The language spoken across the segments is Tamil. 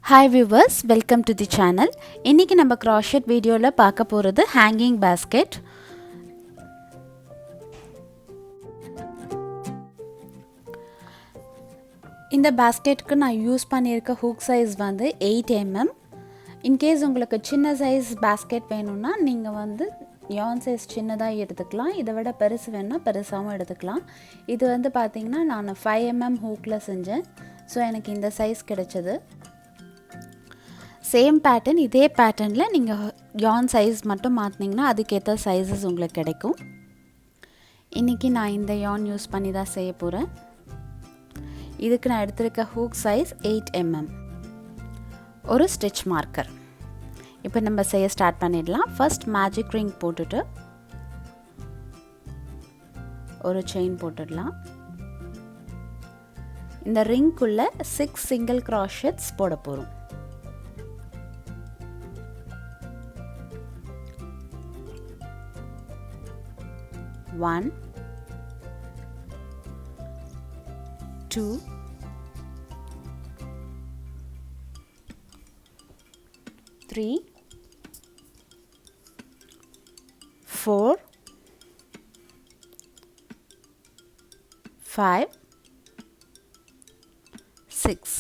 Hi viewers, welcome to the channel. இன்னைக்கு நம்ம crochet வீடியோல பார்க்க போறது hanging basket. இந்த பாஸ்கெட்க்கு நான் யூஸ் பண்ணியிருக்க ஹூக் சைஸ் வந்து 8 mm. In case உங்களுக்கு சின்ன சைஸ் பாஸ்கெட் வேணும்னா நீங்க வந்து yarn சைஸ் சின்னதா எடுத்துக்கலாம். இதை விட பெருசு வேணும்னா பெருசாவும் எடுத்துக்கலாம். இது வந்து பாத்தீங்கன்னா நான் 5 mm ஹூக்ல செஞ்சேன். சோ எனக்கு இந்த சைஸ் கிடைச்சது. சேம் பேட்டர்ன் இதே பேட்டர்ன்ல நீங்க yarn சைஸ் மட்டும் மாத்துனீங்கன்னா அதுக்கேத்த சைஸஸ் உங்களுக்கு கிடைக்கும். இன்னைக்கு நான் இந்த yarn யூஸ் பண்ணி தான் செய்ய போறேன். இதுக்கு நான் எடுத்திருக்க ஹூக் சைஸ் 8 mm. ஒரு ஸ்டிட்ச் மார்க்கர். இப்போ நம்ம செய்ய ஸ்டார்ட் பண்ணிடலாம். ஃபர்ஸ்ட் மேஜிக் ரிங் போட்டுட்டு ஒரு செயின் போட்டுடலாம். இந்த ரிங்குள்ள 6 சிங்கிள் crochets போட போறோம். 1 2 3 4 5 6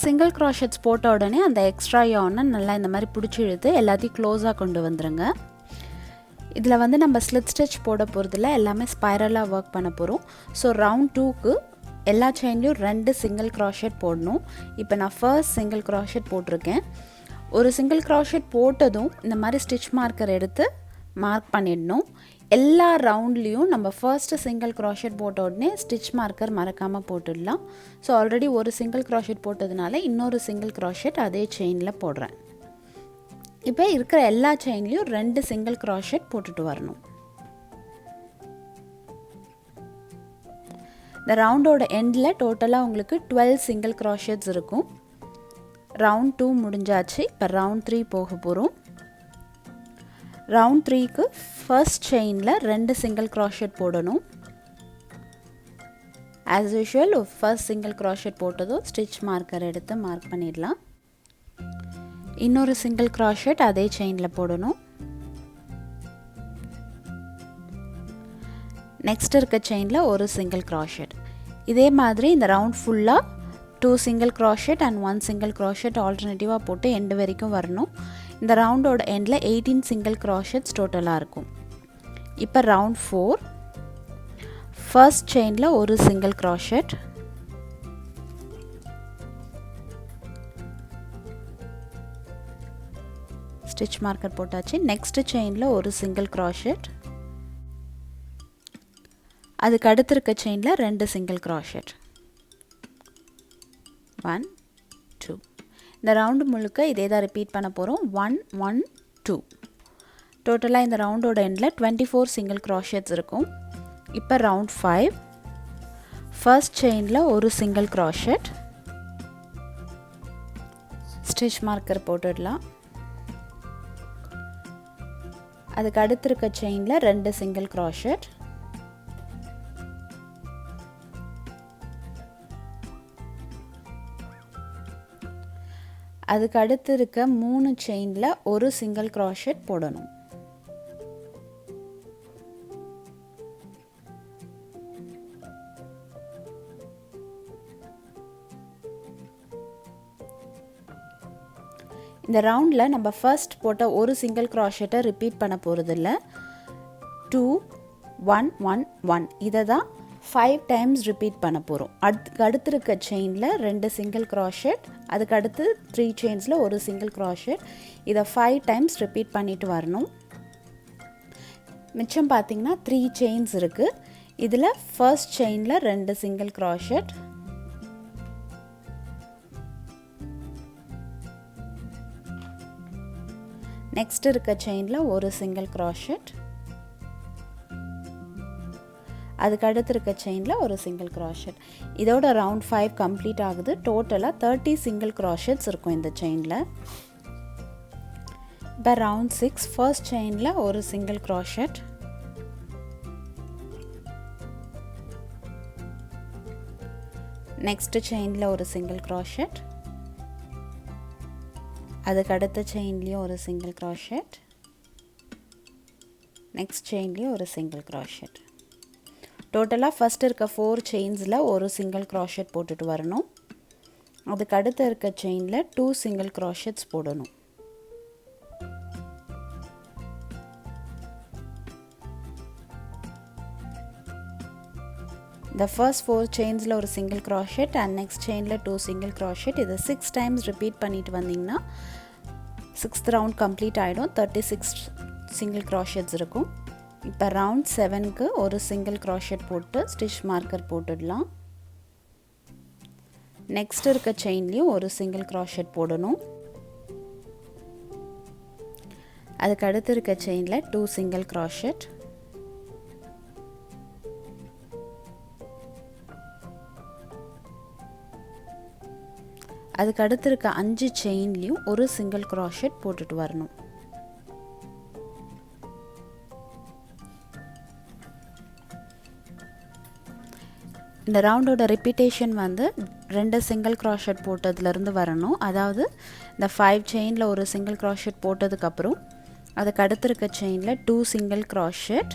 சிங்கிள் crochets போட்ட உடனே அந்த எக்ஸ்ட்ரா yarn நல்லா இந்த மாதிரி பிடிச்சி இழுத்து எல்லாத்தையும் க்ளோஸா கொண்டு வந்துருங்க. இதுல வந்து நம்ம ஸ்லிட் ஸ்டிட்ச் போட போறதில்ல, எல்லாமே ஸ்பைரலா வர்க் பண்ண போறோம். சோ ரவுண்ட் 2க்கு எல்லா செயின்லயும் 2 சிங்கிள் crochet போடணும். இப்போ நான் ஃபர்ஸ்ட் சிங்கிள் crochet போட்டுருக்கேன். ஒரு சிங்கிள் crochet போட்டதும் இந்த மாதிரி ஸ்டிட்ச் மார்க்கர் எடுத்து மார்க் பண்ணிடணும். எல்லா ரவுண்ட்லயும் நம்ம ஃபர்ஸ்ட் சிங்கிள் crochet போட்ட உடனே ஸ்டிட்ச் மார்க்கர் மறக்காம போட்டுடலாம். சோ ஆல்ரெடி ஒரு சிங்கிள் crochet போட்டதனால இன்னொரு சிங்கிள் crochet அதே செயின்ல போடுறேன். இப்போ இருக்கிற எல்லா செயின்லயும் 2 சிங்கிள் crochet போட்டுட்டு வரணும். இந்த ரவுண்டோட எண்ட்ல டோட்டலா உங்களுக்கு 12 சிங்கிள் crochets இருக்கும். ரவுண்ட் 2 முடிஞ்சாச்சு. இப்போ ரவுண்ட் 3 போக போறோம். ரவுண்ட் 3க்கு ஃபர்ஸ்ட் செயின்ல 2 சிங்கிள் crochet போடணும். as usual first single crochet போட்டதும் ஸ்டிட்ச் மார்க்கர் எடுத்து மார்க் பண்ணிடலாம். இன்னொரு சிங்கிள் crochet அதே செயின்ல போடணும். நெக்ஸ்ட் இருக்க செயின்ல ஒரு சிங்கிள் crochet. இதே மாதிரி இந்த ரவுண்ட் ஃபுல்லா 2 single crochet and 1 single crochet ஆல்டர்னேட்டிவா போட்டு எண்ட் வரைக்கும் வரணும். இந்த ரவுண்டோட எண்ட்ல 18 சிங்கிள் crochets டோட்டலா இருக்கும். இப்போ ரவுண்ட் 4 ஃபர்ஸ்ட் செயின்ல ஒரு சிங்கிள் crochet. ஸ்டிட்ச் மார்க்கர் போட்டாச்சு. நெக்ஸ்ட் செயின்ல ஒரு சிங்கிள் crochet. அதுக்கு அடுத்து இருக்க செயின்ல 2 சிங்கிள் crochet. 1 2. இந்த ரவுண்ட் முழுக்க இதே தான் ரிப்பீட் பண்ண போறோம். 1 1 2. டோட்டலா இந்த ரவுண்டோட எண்ட்ல 24 சிங்கிள் crochets இருக்கும். இப்போ ரவுண்ட் 5 ஃபர்ஸ்ட் செயின்ல ஒரு சிங்கிள் crochet. ஸ்டிட்ச் மார்க்கர் போட்டுடலாம். அதுக்கு அடுத்து இருக்க செயின்ல 2 சிங்கிள் crochet. அதுக்கு அடுத்து இருக்க 3 செயின்ல ஒரு சிங்கிள் crochet போடணும். இந்த ரவுண்ட்ல நம்ம ஃபர்ஸ்ட் போட்ட ஒரு சிங்கிள் crochet ரிப்பீட் பண்ண போறது இல்ல. 2 1 1 1 இத தான் 5 டைம்ஸ் ரிப்பீட் பண்ண போறோம். அடுத்து இருக்க செயின்ல 2 சிங்கிள் crochet, அதுக்கு அடுத்து 3 செயின்ஸ்ல ஒரு சிங்கிள் crochet. இத 5 டைம்ஸ் ரிப்பீட் பண்ணிட்டு வரணும். மிச்சம் பாத்தீங்கன்னா 3 செயின்ஸ் இருக்கு. இதுல ஃபர்ஸ்ட் செயின்ல 2 சிங்கிள் crochet. நெக்ஸ்ட் இருக்க செயின்ல ஒரு சிங்கிள் crochet. அதுக்கு அடுத்து இருக்க செயின்ல ஒரு சிங்கிள் crochet. இதோட ரவுண்ட் 5 கம்ப்ளீட் ஆகுது. டோட்டலா 30 சிங்கிள் crochets இருக்கும் இந்த செயின்ல. இப்போ ரவுண்ட் 6 ஃபர்ஸ்ட் செயின்ல ஒரு சிங்கிள் crochet. நெக்ஸ்ட் செயினில் ஒரு சிங்கிள் க்ராஷெட், அதுக்கு அடுத்த செயின்லேயும் ஒரு சிங்கிள் க்ராஷெட், நெக்ஸ்ட் செயின்லேயும் ஒரு சிங்கிள் க்ராஷெட். டோட்டலாக ஃபஸ்ட் இருக்க 4 செயின்ஸில் ஒரு சிங்கிள் க்ராஷெட் போட்டுட்டு வரணும். அதுக்கு அடுத்து இருக்க செயினில் 2 சிங்கிள் க்ராஷெட்ஸ் போடணும். The first 4 chainsல ஒரு single crochet and next chainல 2 single crochet. இதை 6 times repeat பண்ணிட்டு வந்தீங்கன்னா 6th round complete ஆயிடும். 36 single crochets இருக்கும். இப்போ round 7க்கு ஒரு single crochet போட்டு stitch marker போட்டுடலாம். நெக்ஸ்ட் இருக்க செயின்லயும் ஒரு single crochet போடணும். அதுக்கு அடுத்து இருக்க செயின்ல 2 single crochet. அதுக்கு அடுத்து இருக்க 5 செயின்லயும் ஒரு சிங்கிள் crochet போட்டுட்டு வரணும். இந்த ரவுண்டோட ரிப்பீட்டேஷன் வந்து 2 சிங்கிள் crochet போட்டதுல இருந்து வரணும். அதாவது இந்த 5 செயின்ல ஒரு சிங்கிள் crochet போட்டதுக்கு அப்புறம் அதுக்கு அடுத்து இருக்க செயின்ல 2 சிங்கிள் crochet,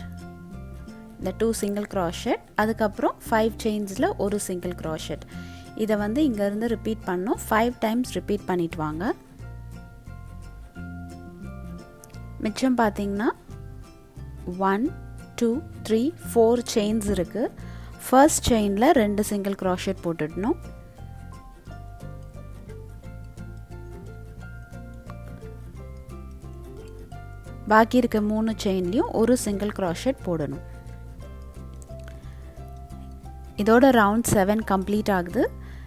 இந்த 2 சிங்கிள் crochet, அதுக்கு அப்புறம் 5 செயின்ஸ்ல ஒரு சிங்கிள் crochet. இதை வந்து இங்க இருந்து ரிப்பீட் பண்ணனும். 5 டைம்ஸ் ரிப்பீட் பண்ணிட்டு வாங்க. மிச்சம் பாத்தீங்கன்னா 1 2 3 4 செயின்ஸ் இருக்கு. ஃபர்ஸ்ட் செயின்ல 2 சிங்கிள் crochet போட்டுடணும். பாக்கி இருக்க 3 செயின்லயும் ஒரு சிங்கிள் crochet போடணும். இதோட ரவுண்ட் 7 கம்ப்ளீட் ஆகுது.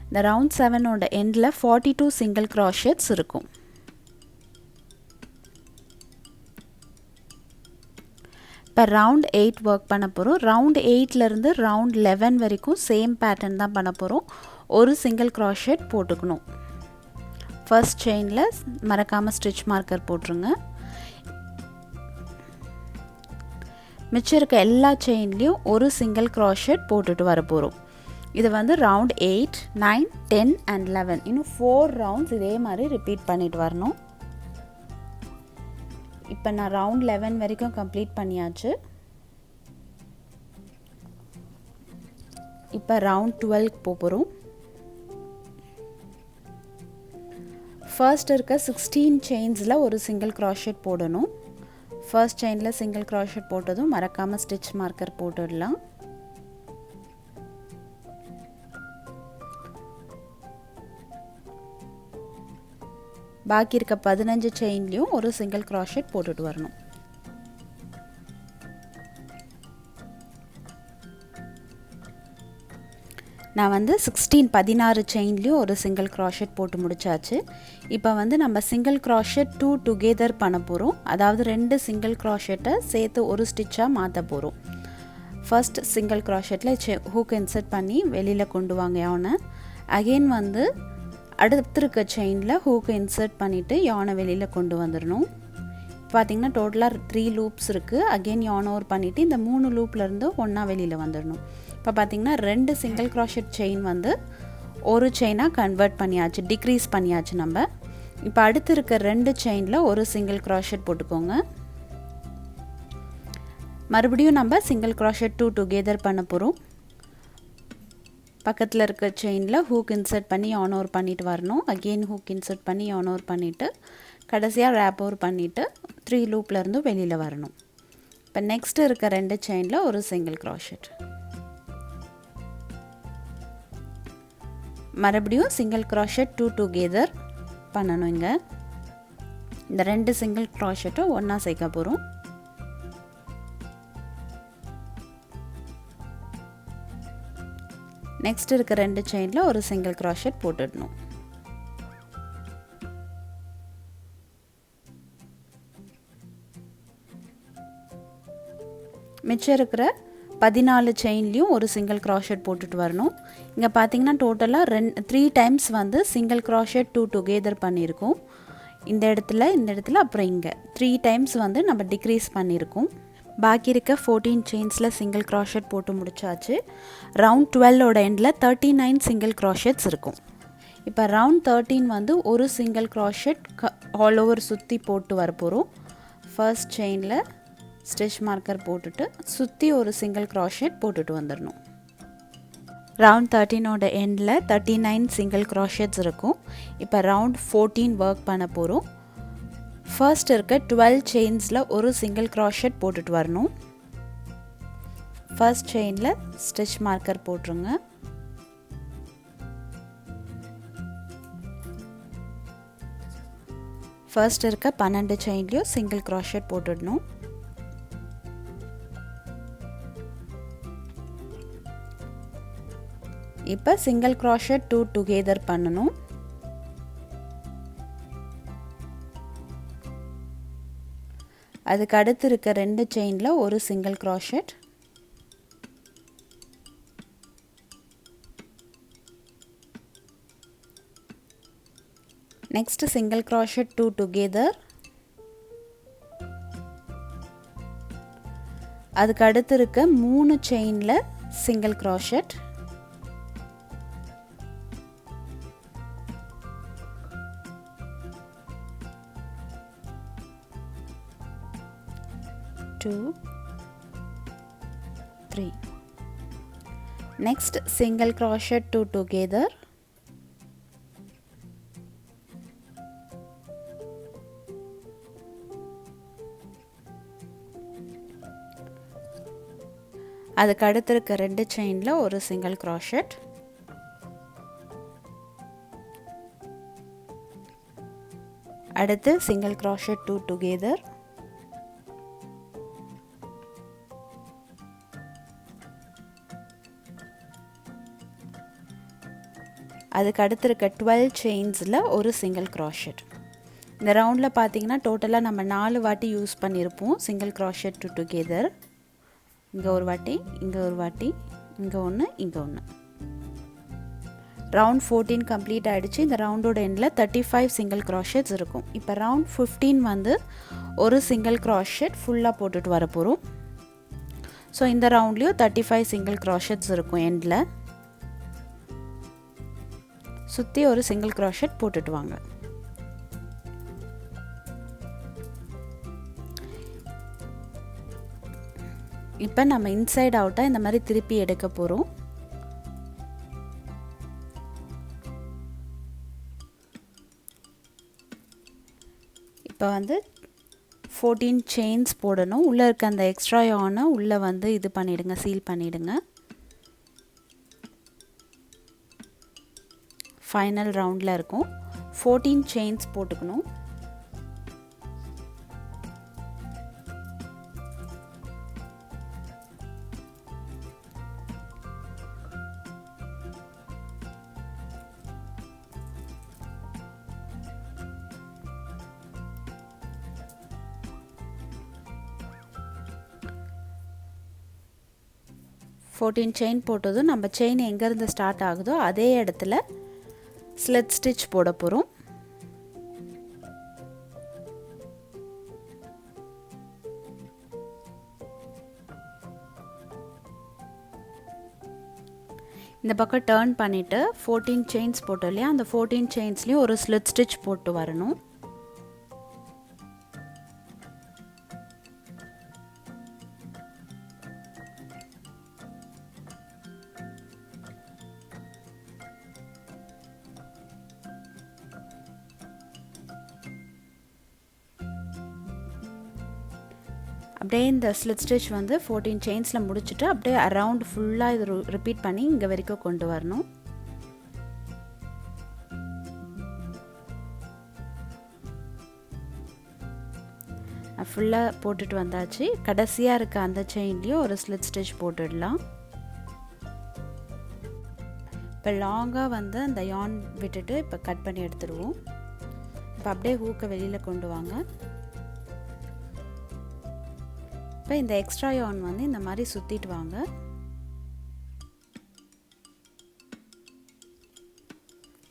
இந்த ரவுண்ட் 7 ஓட எண்ட்ல 42 சிங்கிள் crochets இருக்கும். இப்போ ரவுண்ட் 8 ஒர்க் பண்ண போறோம். ரவுண்ட் 8ல இருந்து ரவுண்ட் 11 வரைக்கும் சேம் பேட்டர்ன் தான் பண்ண போறோம். ஒரு சிங்கிள் crochet போட்டுக்கணும். ஃபர்ஸ்ட் செயின்ல மறக்காம ஸ்டிட்ச் மார்க்கர் போட்டுருங்க. மிச்சம் இருக்க எல்லா செயின்லயும் ஒரு சிங்கிள் crochet போட்டுட்டு வர போறோம். இது வந்து ரவுண்ட் 8 9 10 and 11 இன்னும் 4 ரவுண்ட்ஸ் இதே மாதிரி ரிப்பீட் பண்ணிட்டு வரணும். இப்போ நான் ரவுண்ட் 11 வரைக்கும் கம்ப்ளீட் பண்ணியாச்சு. இப்போ ரவுண்ட் 12 போறோம். ஃபர்ஸ்ட் இருக்க 16 செயின்ஸ்ல ஒரு சிங்கிள் crochet போடணும். ஃபர்ஸ்ட் செயின்ல சிங்கிள் crochet போட்டதும் மறக்காம ஸ்டிட்ச் மார்க்கர் போட்டுடலாம். பாக்கி இருக்க 15 செயின்லயும் ஒரு சிங்கிள் crochet போட்டுட்டு வரணும். நான் வந்து 16 செயின்லயும் ஒரு சிங்கிள் crochet போட்டு முடிச்சாச்சு. இப்போ வந்து நம்ம சிங்கிள் crochet 2 டுகெதர் பண்ண போறோம். அதாவது 2 சிங்கிள் crochetஐ சேர்த்து ஒரு ஸ்டிட்சா மாத்த போறோம். ஃபர்ஸ்ட் சிங்கிள் crochetல ஹூக் இன்சர்ட் பண்ணி வெளியில கொண்டு வாங்க yarn. அகைன் வந்து அடுத்து இருக்க செயின்ல ஹூக் இன்சர்ட் பண்ணிட்டு yarn வெளியில கொண்டு வந்துறணும். பாத்தீங்கன்னா டோட்டலா 3 லூப்ஸ் இருக்கு. அகைன் yarn ஓவர் பண்ணிட்டு இந்த 3 லூப்ல இருந்து ஒண்ணா வெளியில வந்துறணும். இப்போ பாத்தீங்கன்னா 2 சிங்கிள் crochet செயின் வந்து ஒரு செயினா கன்வர்ட் பண்ணியாச்சு, டிக்ரீஸ் பண்ணியாச்சு நம்ம. இப்போ அடுத்து இருக்க 2 செயின்ல ஒரு சிங்கிள் crochet போட்டுக்கோங்க. மறுபடியும் நம்ம சிங்கிள் crochet 2 டுகெதர் பண்ண போறோம். பக்கத்துல இருக்க செயின்ல ஹூக் இன்சர்ட் பண்ணி yarn ஓவர் பண்ணிட்டு வரணும். அகைன் ஹூக் இன்சர்ட் பண்ணி yarn ஓவர் பண்ணிட்டு கடைசியா wrap ஓவர் பண்ணிட்டு 3 லூப்ல இருந்து வெளியில வரணும். இப்போ நெக்ஸ்ட் இருக்க 2 செயின்ல ஒரு சிங்கிள் crochet. மறுபடியும் சிங்கிள் crochet 2 டுகெதர் பண்ணனும். இங்க இந்த 2 சிங்கிள் crochetஐ ஒண்ணா சேர்க்க போறோம். நெக்ஸ்ட் இருக்க 2 செயின்ல ஒரு சிங்கிள் crochet போட்டுடணும். மிச்சம் இருக்கிற 14 செயின்லயும் ஒரு சிங்கிள் crochet போட்டுட்டு வரணும். இங்க பாத்தீங்கன்னா டோட்டலா 3 டைம்ஸ் வந்து சிங்கிள் crochet 2 டுகெதர் பண்ணிருக்கோம். இந்த இடத்துல அப்புறம் இங்க 3 டைம்ஸ் வந்து நம்ம டிக்ரீஸ் பண்ணிருக்கோம். பாக்கி இருக்க 14 செயின்ஸில் சிங்கிள் க்ராஷெட் போட்டு முடிச்சாச்சு. ரவுண்ட் 12ஓட எண்டில் 39 சிங்கிள் க்ராஷெட்ஸ் இருக்கும். இப்போ ரவுண்ட் 13 வந்து ஒரு சிங்கிள் க்ராஷெட் ஆல் ஓவர் சுற்றி போட்டு வரப்போகிறோம். ஃபர்ஸ்ட் செயினில் ஸ்டிச் மார்க்கர் போட்டுட்டு சுற்றி ஒரு சிங்கிள் க்ராஷெட் போட்டுட்டு வந்துடணும். ரவுண்ட் 13ஓட எண்டில் 39 சிங்கிள் க்ராஷெட்ஸ் இருக்கும். இப்போ ரவுண்ட் 14 ஒர்க் பண்ண போகிறோம். ஃபர்ஸ்ட் இருக்க 12 செயின்ஸில் ஒரு சிங்கிள் க்ராஷெட் போட்டுட்டு வரணும். ஃபர்ஸ்ட் செயினில் ஸ்டிச் மார்க்கர் போட்டுருங்க. ஃபர்ஸ்ட் இருக்க 12 செயின்லேயும் சிங்கிள் க்ராஷெட் போட்டுடணும். இப்போ சிங்கிள் க்ராஷெட் 2 டுகெதர் பண்ணணும். அதுக்கு அடுத்து இருக்க 2 செயினில் ஒரு single crochet. Next single crochet 2 together. அதுக்கு அடுத்து இருக்க 3 செயினில் single crochet. Next single crochet 2 together. அதுக்கு அடுத்து இருக்க 2 செயின்ல ஒரு சிங்கிள் crochet. அடுத்து single crochet 2 together. அதுக்கு அடுத்து இருக்க 12 செயின்ஸில் ஒரு சிங்கிள் க்ராஷெட். இந்த ரவுண்டில் பார்த்தீங்கன்னா டோட்டலாக நம்ம 4 வாட்டி யூஸ் பண்ணியிருப்போம் சிங்கிள் க்ராஷெட் 2 டுகெதர். இங்கே ஒரு வாட்டி, இங்கே ஒரு வாட்டி, இங்கே ஒன்று, இங்கே ஒன்று. ரவுண்ட் 14 கம்ப்ளீட் ஆகிடுச்சு. இந்த ரவுண்டோட எண்டில் 35 சிங்கிள் க்ராஷெட்ஸ் இருக்கும். இப்போ ரவுண்ட் 15 வந்து ஒரு சிங்கிள் க்ராஷெட் ஃபுல்லாக போட்டுட்டு வர போகிறோம். ஸோ இந்த ரவுண்ட்லேயும் 35 சிங்கிள் க்ராஷெட்ஸ் இருக்கும் எண்டில். சுற்றி ஒரு சிங்கிள் க்ராஷெட் போட்டுட்டு வாங்க. இப்போ நம்ம இன்சைட் அவுட்டாக இந்த மாதிரி திருப்பி எடுக்க போகிறோம். இப்போ வந்து 14 செயின்ஸ் போடணும். உள்ளே இருக்க அந்த எக்ஸ்ட்ரா யானை உள்ளே வந்து இது பண்ணிவிடுங்க, சீல் பண்ணிவிடுங்க. ஃபைனல் ரவுண்டில் இருக்கும். 14 செயின்ஸ் போட்டுக்கணும். செயின் போட்டதும் நம்ம செயின் எங்கேருந்து ஸ்டார்ட் ஆகுதோ அதே இடத்துல ஸ்லிட் ஸ்டிச் போட போகிறோம். இந்த பக்கம் டர்ன் பண்ணிவிட்டு 14 செயின்ஸ் போட்டோம் இல்லையா, அந்த 14 செயின்ஸ்லேயும் ஒரு ஸ்லிட் ஸ்டிச் போட்டு வரணும். அப்படியே இந்த ஸ்லிட் ஸ்டிச் வந்து 14 செயின்ஸில் முடிச்சுட்டு அப்படியே அரவுண்ட் ஃபுல்லாக இது ரிப்பீட் பண்ணி இங்கே வரைக்கும் கொண்டு வரணும். ஃபுல்லாக போட்டுட்டு வந்தாச்சு. கடைசியாக இருக்க அந்த செயின்லேயும் ஒரு ஸ்லிட் ஸ்டிச் போட்டுடலாம். இப்போ லாங்காக வந்து அந்த யான் விட்டுட்டு இப்போ கட் பண்ணி எடுத்துடுவோம். இப்போ அப்படியே ஹூக்கை வெளியில் கொண்டு வாங்க. இப்போ இந்த எக்ஸ்ட்ரா யான் வந்து இந்த மாதிரி சுற்றிட்டு வாங்க.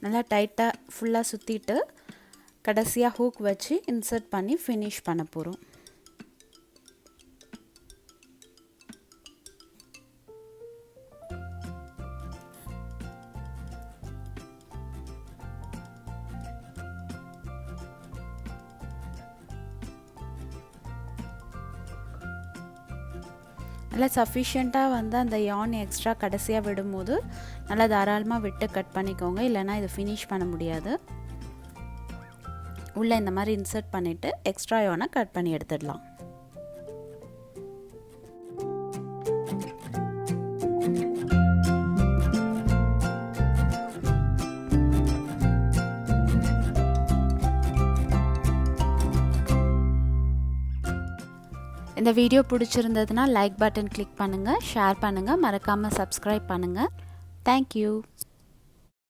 நல்லா டைட்டாக ஃபுல்லாக சுற்றிட்டு கடைசியாக ஹூக் வச்சு இன்சர்ட் பண்ணி ஃபினிஷ் பண்ண போகிறோம். நல்லா சஃபிஷியண்ட்டாக வந்து அந்த யான் எக்ஸ்ட்ரா கடைசியாக விடும்போது நல்லா தாராளமாக விட்டு கட் பண்ணிக்கோங்க, இல்லைனா இது ஃபினிஷ் பண்ண முடியாது. உள்ளே இந்த மாதிரி இன்சர்ட் பண்ணிவிட்டு எக்ஸ்ட்ரா யானை கட் பண்ணி எடுத்துடலாம். இந்த வீடியோ பிடிச்சிருந்ததுன்னா லைக் பட்டன் கிளிக் பண்ணுங்கள், ஷேர் பண்ணுங்கள், மறக்காமல் சப்ஸ்கிரைப் பண்ணுங்கள். தேங்க்யூ.